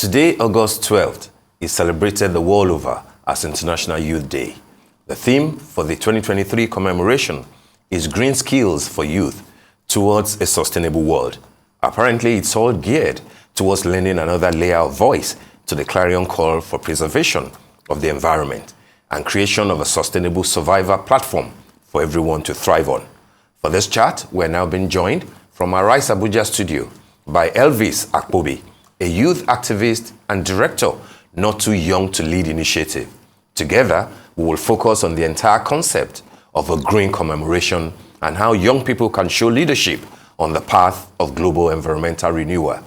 Today, August 12th, is celebrated the world over as International Youth Day. The theme for the 2023 commemoration is Green Skills for Youth Towards a Sustainable World. Apparently, it's all geared towards lending another layer of voice to the clarion call for preservation of the environment and creation of a sustainable survivor platform for everyone to thrive on. For this chat, we're now being joined from our Rice Abuja studio by Elvis Akpobi, a youth activist and director Not Too Young to Lead initiative. Together, we will focus on the entire concept of a green commemoration and how young people can show leadership on the path of global environmental renewal.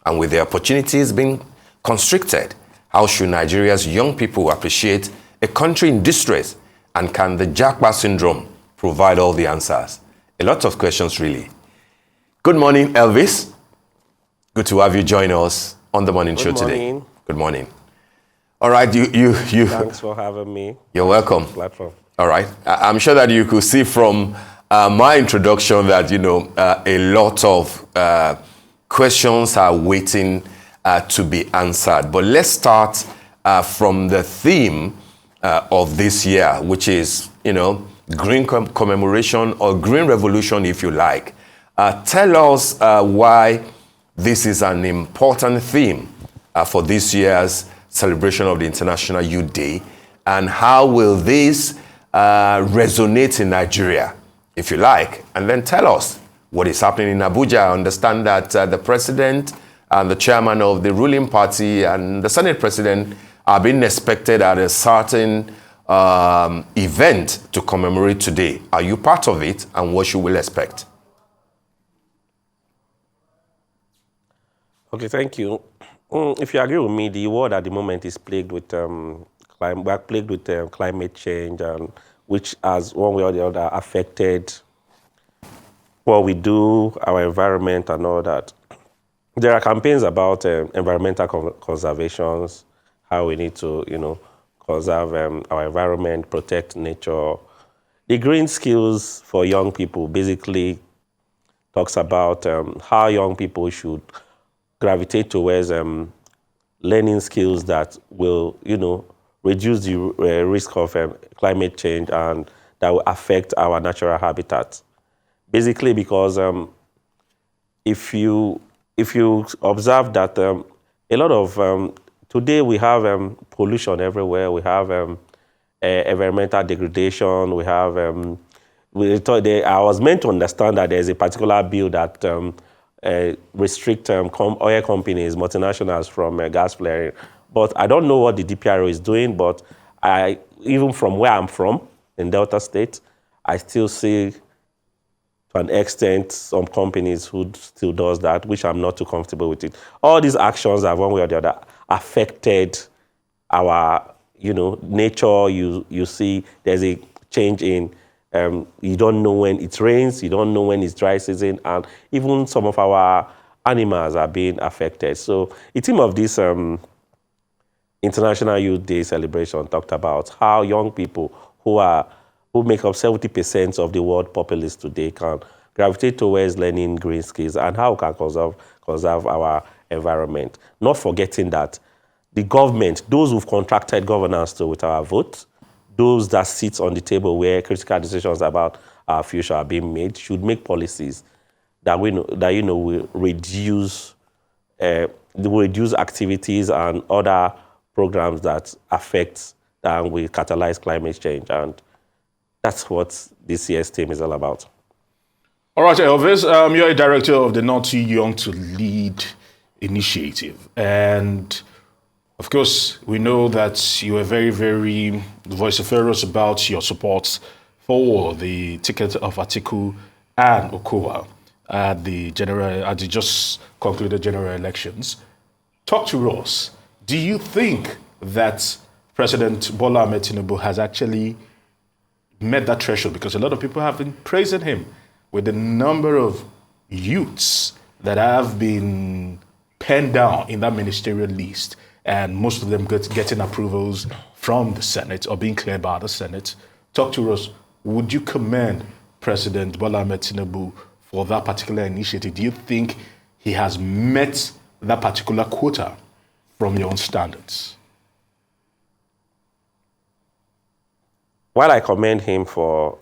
And with the opportunities being constricted, how should Nigeria's young people appreciate a country in distress? And can the japa syndrome provide all the answers? A lot of questions, really. Good morning, Elvis. Good to have you join us on the morning show today. Good morning. All right, you. Thanks for having me. You're welcome. Platform. All right. I'm sure that you could see from my introduction that, a lot of questions are waiting to be answered. But let's start from the theme of this year, which is, green commemoration or green revolution, if you like. Tell us why this is an important theme for this year's celebration of the International Youth Day, and how will this resonate in Nigeria, if you like, and then tell us what is happening in Abuja. I understand that the president and the chairman of the ruling party and the Senate president are being expected at a certain event to commemorate today. Are you part of it, and what should we expect? Okay, thank you. If you agree with me, the world at the moment is plagued with climate change, and which has one way or the other affected what we do, our environment, and all that. There are campaigns about environmental conservations, how we need to, conserve our environment, protect nature. The Green Skills for Young People basically talks about how young people should gravitate towards learning skills that will, reduce the risk of climate change and that will affect our natural habitat. Basically, because if you observe that a lot of today we have pollution everywhere, we have environmental degradation, we have I was meant to understand that there's a particular bill that restrict oil companies, multinationals from gas flaring. But I don't know what the DPRO is doing, but even from where I'm from, in Delta State, I still see, to an extent, some companies who still does that, which I'm not too comfortable with it. All these actions have one way or the other affected our, nature. You see there's a change in you don't know when it rains, you don't know when it's dry season, and even some of our animals are being affected. So the theme of this International Youth Day celebration talked about how young people who make up 70% of the world populace today can gravitate towards learning green skills and how we can conserve our environment. Not forgetting that the government, those who've contracted governance with our vote, those that sit on the table where critical decisions about our future are being made, should make policies that will reduce activities and other programs that affect and will catalyze climate change, and that's what this year's theme is all about. All right, Elvis, you're a director of the Not Too Young to Lead initiative, and of course, we know that you are very, very vociferous about your support for the ticket of Atiku and Okowa at the just concluded general elections. Talk to us. Do you think that President Bola Ahmed Tinubu has actually met that threshold? Because a lot of people have been praising him with the number of youths that have been penned down in that ministerial list, and most of them getting approvals from the Senate or being cleared by the Senate. Talk to us. Would you commend President Bola Ahmed Tinubu for that particular initiative? Do you think he has met that particular quota from your own standards? While I commend him for,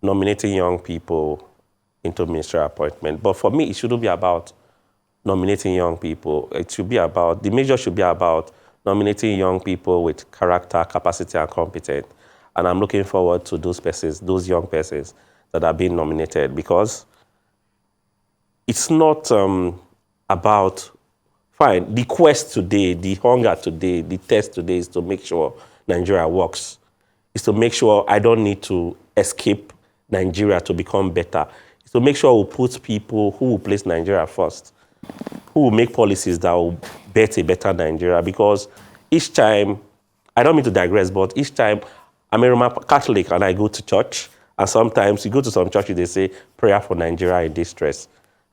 nominating young people into ministerial appointment, but for me, it shouldn't be about nominating young people. It should be about, the measure should be about nominating young people with character, capacity, and competence. And I'm looking forward to those young persons that are being nominated, because it's not about, fine, the quest today, the hunger today, the test today is to make sure Nigeria works. Is to make sure I don't need to escape Nigeria to become better. It's to make sure we put people who will place Nigeria first, who will make policies that will bet a better Nigeria. Because each time, I don't mean to digress, but each time I'm a Roman Catholic and I go to church, and sometimes you go to some churches, they say, prayer for Nigeria in distress.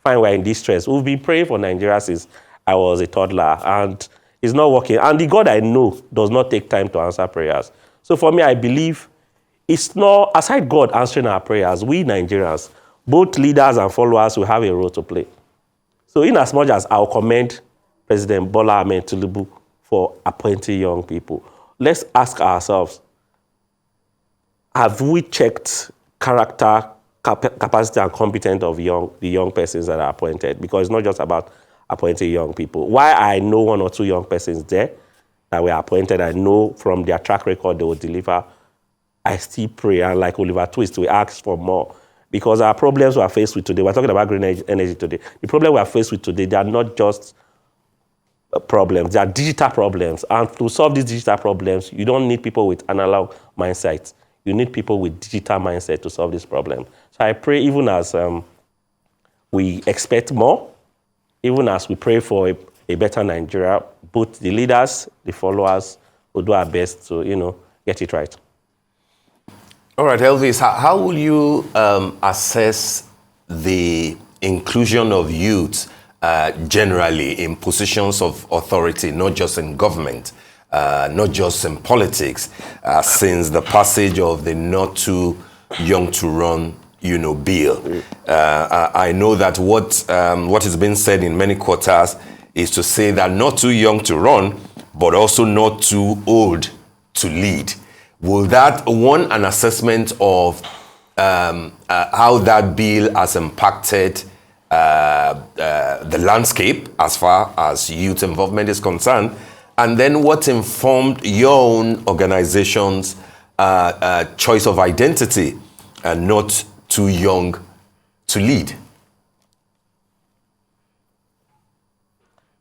Fine, we're in distress. We've been praying for Nigeria since I was a toddler, and it's not working. And the God I know does not take time to answer prayers. So for me, I believe it's not, aside God answering our prayers, we Nigerians, both leaders and followers, will have a role to play. So in as much as I'll commend President Bola Ahmed Tinubu for appointing young people, let's ask ourselves, have we checked character, capacity, and competence of the young persons that are appointed? Because it's not just about appointing young people. Why I know one or two young persons there that were appointed, I know from their track record they will deliver. I still pray, and like Oliver Twist, we ask for more. Because our problems we are faced with today, we're talking about green energy today. The problem we are faced with today, they are not just problems, they are digital problems. And to solve these digital problems, you don't need people with analog mindset. You need people with digital mindset to solve this problem. So I pray, even as we expect more, even as we pray for a better Nigeria, both the leaders, the followers, will do our best to, get it right. All right, Elvis, how will you assess the inclusion of youth generally in positions of authority, not just in government, not just in politics, since the passage of the Not Too Young to Run bill? I know that what is being said in many quarters is to say that not too young to run, but also not too old to lead. Will that, an assessment of how that bill has impacted the landscape as far as youth involvement is concerned, and then what informed your own organization's choice of identity and not too young to lead?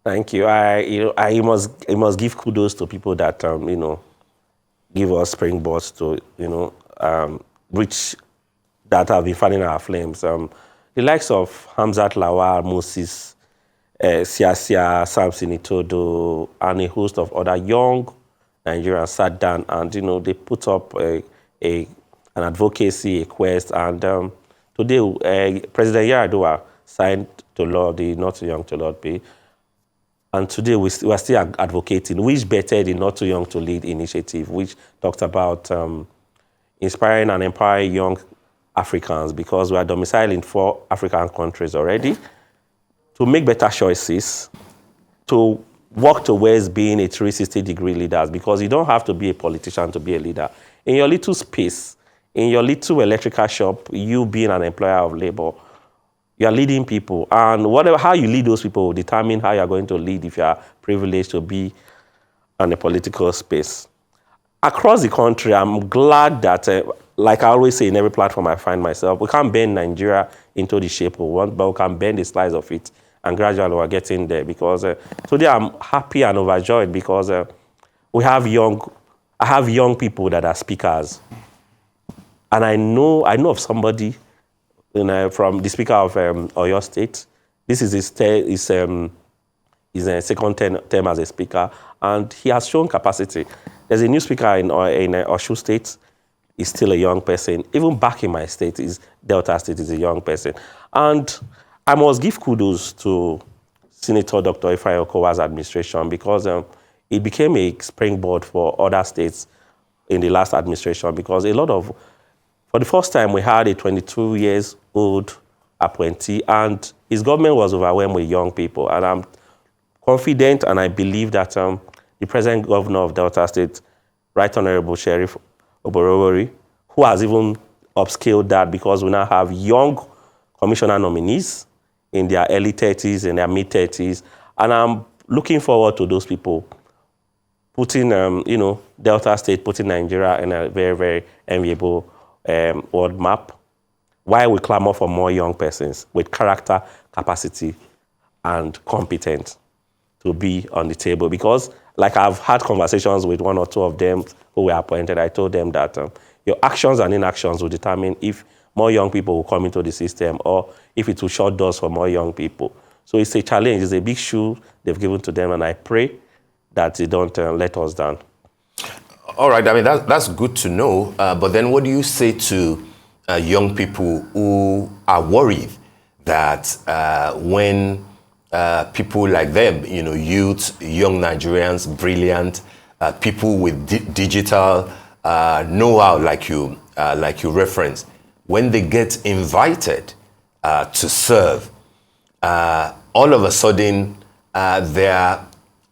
Thank you. I must give kudos to people that give us springboards to reach that have been fanning our flames. The likes of Hamzat Lawal, Moses, Siasia, Samson Itodo, and a host of other young Nigerians sat down and they put up an advocacy, a quest, and today President Yar'Adua signed to law the Not Too Young to Lead bill. And today we are still advocating, which bettered the Not Too Young to Lead initiative, which talked about inspiring and empowering young Africans, because we are domiciled in 4 African countries already, to make better choices, to work towards being a 360-degree leader, because you don't have to be a politician to be a leader. In your little space, in your little electrical shop, you being an employer of labor, you are leading people, and how you lead those people will determine how you are going to lead if you are privileged to be in a political space. Across the country, I'm glad that, like I always say in every platform I find myself, we can't bend Nigeria into the shape we want, but we can bend the slice of it, and gradually we're getting there. Because today I'm happy and overjoyed because I have young people that are speakers, and I know of somebody. From the Speaker of Oyo State. This is his second term as a speaker, and he has shown capacity. There's a new speaker in Oshu State. He's still a young person. Even back in my state, Delta State, is a young person. And I must give kudos to Senator Dr. Ifeanyi Okowa's administration, because it became a springboard for other states in the last administration, because for the first time, we had a 22-year-old appointee, and his government was overwhelmed with young people. And I'm confident, and I believe that the present governor of Delta State, Right Honorable Sheriff Oborowori, who has even upscaled that because we now have young commissioner nominees in their early 30s and their mid-30s, and I'm looking forward to those people putting, Delta State, putting Nigeria in a very, very enviable world map, while we clamor for more young persons with character, capacity, and competence to be on the table. Because, like I've had conversations with one or two of them who were appointed, I told them that your actions and inactions will determine if more young people will come into the system or if it will shut doors for more young people. So it's a challenge, it's a big shoe they've given to them, and I pray that they don't let us down. All right, I mean, that's good to know. But then what do you say to young people who are worried that when people like them, youth, young Nigerians, brilliant, people with digital know-how like you referenced, when they get invited to serve, all of a sudden their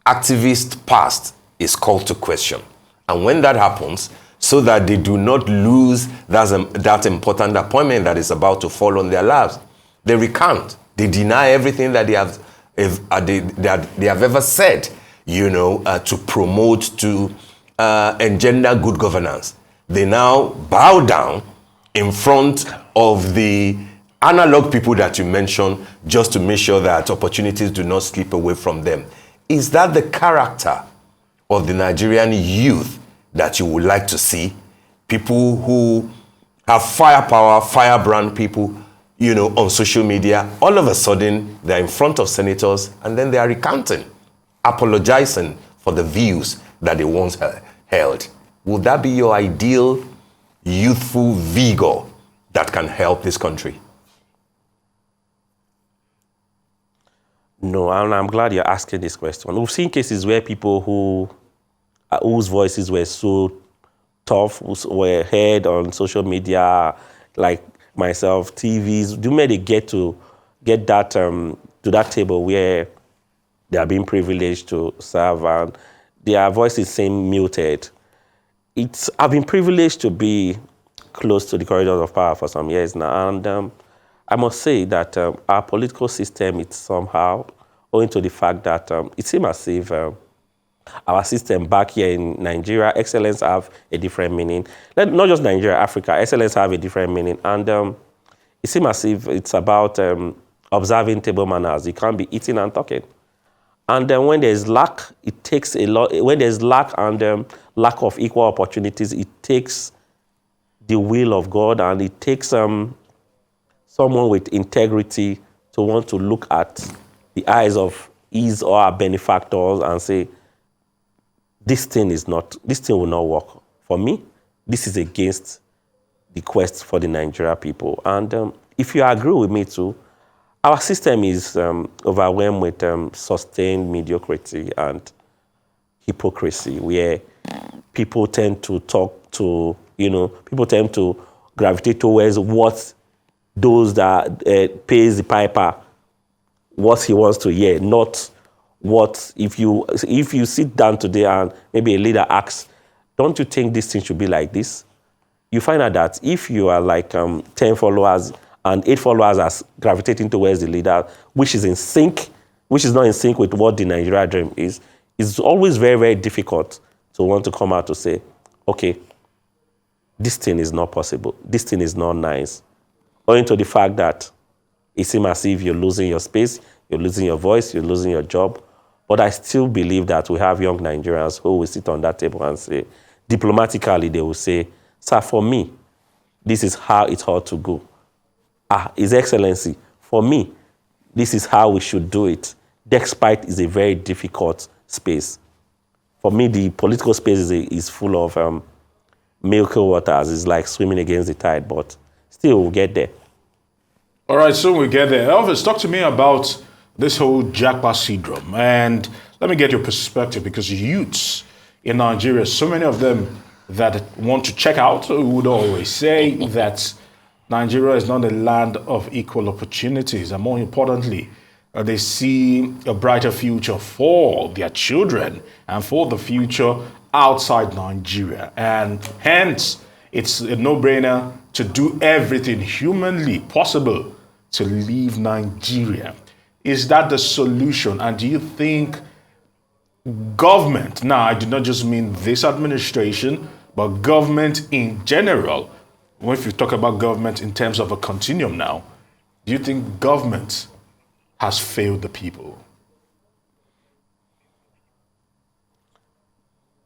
activist past is called to question. And when that happens, so that they do not lose that important appointment that is about to fall on their laps, they recant. They deny everything that they have ever said, to promote, to engender good governance. They now bow down in front of the analog people that you mentioned, just to make sure that opportunities do not slip away from them. Is that the character of the Nigerian youth that you would like to see? People who have firepower, firebrand people, on social media, all of a sudden they're in front of senators and then they are recanting, apologizing for the views that they once held. Would that be your ideal youthful vigor that can help this country? No, and I'm glad you're asking this question. We've seen cases where people whose voices were so tough, were heard on social media, like myself, TVs, the moment they get that to that table where they are being privileged to serve and their voices seem muted. I've been privileged to be close to the corridors of power for some years now, and I must say that our political system is somehow, owing to the fact that it seems as if our system back here in Nigeria, excellence have a different meaning. Not just Nigeria, Africa, excellence have a different meaning. And it seems as if it's about observing table manners. You can't be eating and talking. And then when there's lack, it takes a lot. When there's lack and lack of equal opportunities, it takes the will of God, and it takes someone with integrity to want to look at the eyes of his or our benefactors and say, this thing will not work. For me, this is against the quest for the Nigeria people. And if you agree with me too, our system is overwhelmed with sustained mediocrity and hypocrisy, where people tend to people tend to gravitate towards what those that pays the piper, what he wants to hear, not what, if you sit down today and maybe a leader asks, don't you think this thing should be like this? You find out that if you are like 10 followers and 8 followers are gravitating towards the leader, which is not in sync with what the Nigeria dream is, it's always very, very difficult to want to come out to say, okay, this thing is not possible. This thing is not nice. Owing to the fact that it seems as if you're losing your space, you're losing your voice, you're losing your job. But I still believe that we have young Nigerians who will sit on that table and say, diplomatically, they will say, sir, for me, this is how it ought to go. His Excellency, for me, this is how we should do it, despite it's a very difficult space. For me, the political space is full of milky waters. It's like swimming against the tide, but still we'll get there. All right, soon we get there. Elvis, talk to me about this whole japa syndrome. And let me get your perspective, because youths in Nigeria, so many of them that want to check out would always say that Nigeria is not a land of equal opportunities. And more importantly, they see a brighter future for their children and for the future outside Nigeria. And hence, it's a no-brainer to do everything humanly possible to leave Nigeria. Is that the solution? And do you think government, now I do not just mean this administration, but government in general, if you talk about government in terms of a continuum now, do you think government has failed the people?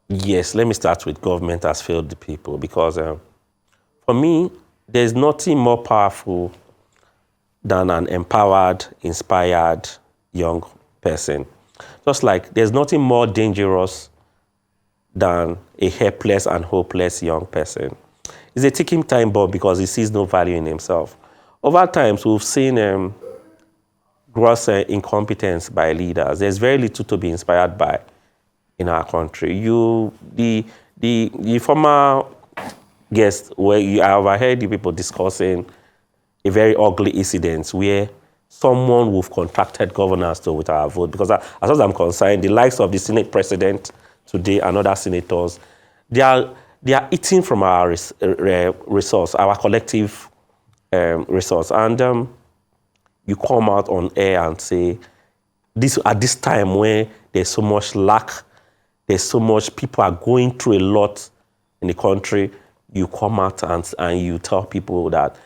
Yes, let me start with government has failed the people because for me, there's nothing more powerful than an empowered, inspired young person. Just like there's nothing more dangerous than a helpless and hopeless young person. It's a ticking time bomb because he sees no value in himself. Over time, we've seen gross incompetence by leaders. There's very little to be inspired by in our country. The former guest, I overheard you people discussing a very ugly incident where someone we've contracted governance to with our vote. Because as far as I'm concerned, the likes of the Senate President today and other senators, they are eating from our resource, our collective resource. And you come out on air and say, at this time when there's so much lack, there's so much, people are going through a lot in the country, you come out and you tell people that,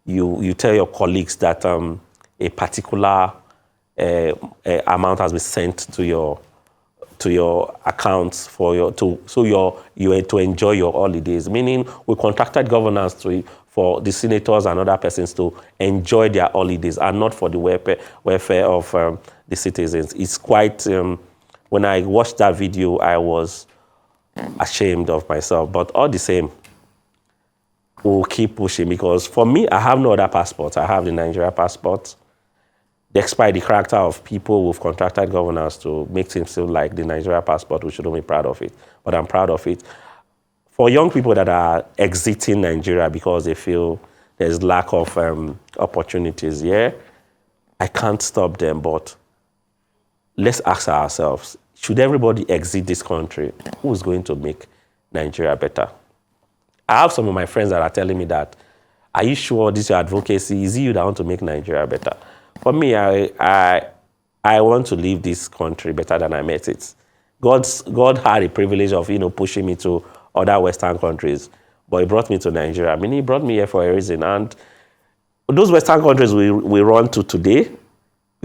you tell your colleagues that a particular amount has been sent to your accounts to enjoy your holidays. Meaning, we contracted governance for the senators and other persons to enjoy their holidays and not for the welfare of the citizens. It's quite. When I watched that video, I was ashamed of myself. But all the same, we'll keep pushing because for me, I have no other passport. I have the Nigeria passport. Despite the character of people who've contracted governance to make things feel like the Nigeria passport, we shouldn't be proud of it. But I'm proud of it. For young people that are exiting Nigeria because they feel there's lack of opportunities, I can't stop them. But let's ask ourselves, should everybody exit this country? Who is going to make Nigeria better? I have some of my friends that are telling me that, are you sure this is your advocacy? Is it you that want to make Nigeria better? For me, I want to leave this country better than I met it. God had a privilege of pushing me to other Western countries, but He brought me to Nigeria. I mean, He brought me here for a reason. And those Western countries we run to today,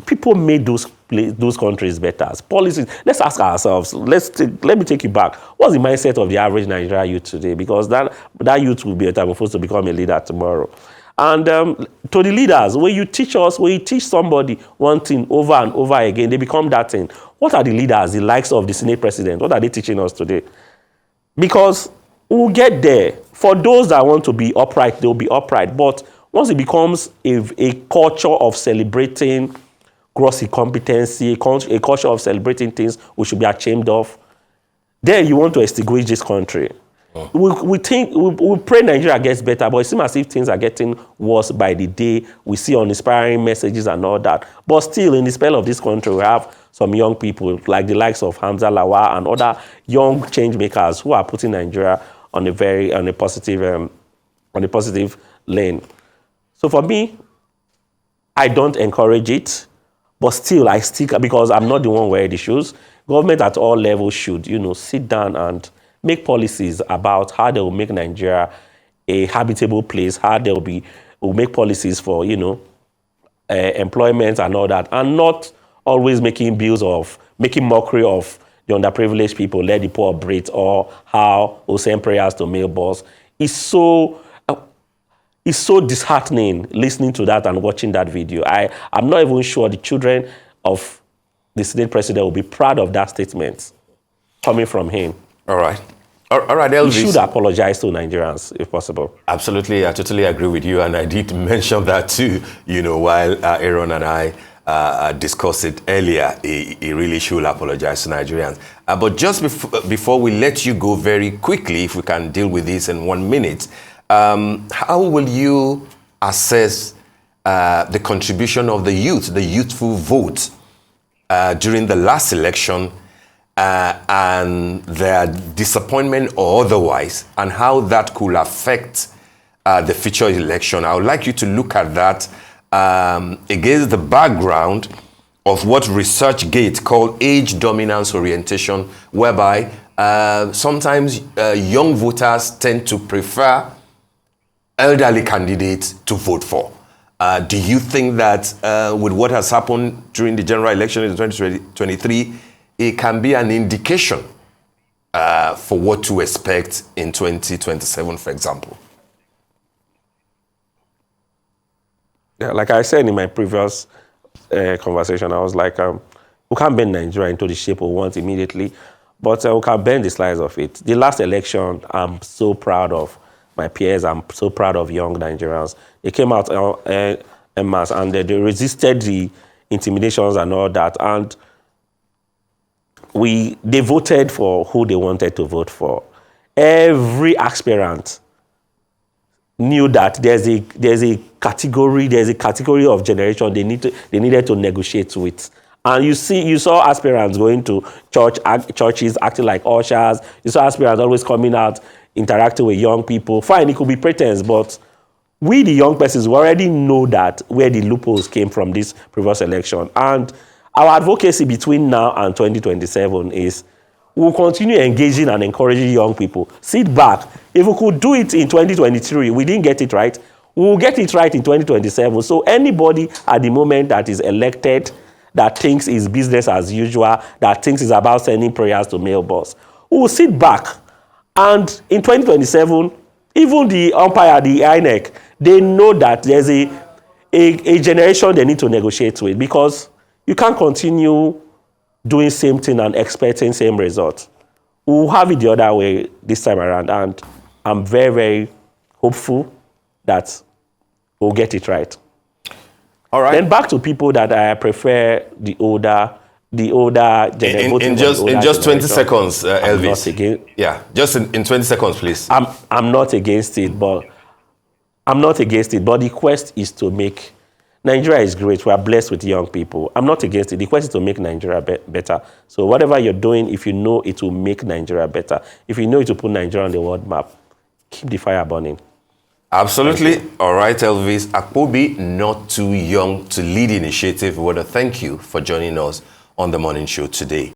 people made those countries better. As policies, let's ask ourselves. Let me take you back. What's the mindset of the average Nigerian youth today? Because that youth will be supposed to become a leader tomorrow. And to the leaders, when you teach somebody one thing over and over again, they become that thing. What are the leaders, the likes of the Senate President? What are they teaching us today? Because we'll get there. For those that want to be upright, they'll be upright. But once it becomes a culture of celebrating gross incompetency, a culture of celebrating things we should be ashamed of, then you want to extinguish this country. We pray Nigeria gets better, but it seems as if things are getting worse by the day. We see uninspiring messages and all that. But still, in the spell of this country, we have some young people like the likes of Hamza Lawal and other young change makers who are putting Nigeria on a positive lane. So for me, I don't encourage it, but still I stick because I'm not the one wearing the shoes. Government at all levels should, sit down and make policies about how they will make Nigeria a habitable place, how they will make policies for, employment and all that, and not always making mockery of the underprivileged people, let the poor breathe, or how we send prayers to male boss. It's so disheartening listening to that and watching that video. I'm not even sure the children of the Senate President will be proud of that statement coming from him. All right, Elvis. You should apologize to Nigerians, if possible. Absolutely, I totally agree with you, and I did mention that too, while Aaron and I discussed it earlier. He really should apologize to Nigerians. But just before we let you go very quickly, if we can deal with this in 1 minute, how will you assess the contribution of the youth, the youthful vote, during the last election and their disappointment or otherwise, and how that could affect the future election. I would like you to look at that against the background of what ResearchGate called age dominance orientation, whereby sometimes young voters tend to prefer elderly candidates to vote for. Do you think that with what has happened during the general election in 2023, it can be an indication for what to expect in 2027, for example? Yeah, like I said in my previous conversation, I was like, we can't bend Nigeria into the shape we want immediately, but we can bend the slice of it. The last election, I'm so proud of my peers. I'm so proud of young Nigerians. They came out en masse and they resisted the intimidations and all that. And they voted for who they wanted to vote for. Every aspirant knew that there's a category of generation they needed to negotiate with. And you saw aspirants going to churches acting like ushers. You saw aspirants always coming out, interacting with young people. Fine, it could be pretense, but we, the young persons, we already know that where the loopholes came from this previous election. And our advocacy between now and 2027 is we'll continue engaging and encouraging young people. Sit back. If we could do it in 2023, we didn't get it right, we'll get it right in 2027. So anybody at the moment that is elected that thinks is business as usual, that thinks it's about sending prayers to mailbox, we'll sit back. And in 2027, even the umpire, the INEC, they know that there's a generation they need to negotiate with, because you can't continue doing same thing and expecting same results. We'll have it the other way this time around, and I'm very, very hopeful that we'll get it right. All right. Then back to people that I prefer the older generation. In just 20 seconds, Elvis. Yeah, just in 20 seconds, please. I'm not against it, but the quest is to make Nigeria is great. We are blessed with young people. I'm not against it. The quest is to make Nigeria better. So whatever you're doing, if you know it will make Nigeria better, if you know it will put Nigeria on the world map, keep the fire burning. Absolutely. All right, Elvis. Akpobi, Not Too Young to Lead initiative. We want to thank you for joining us on the morning show today.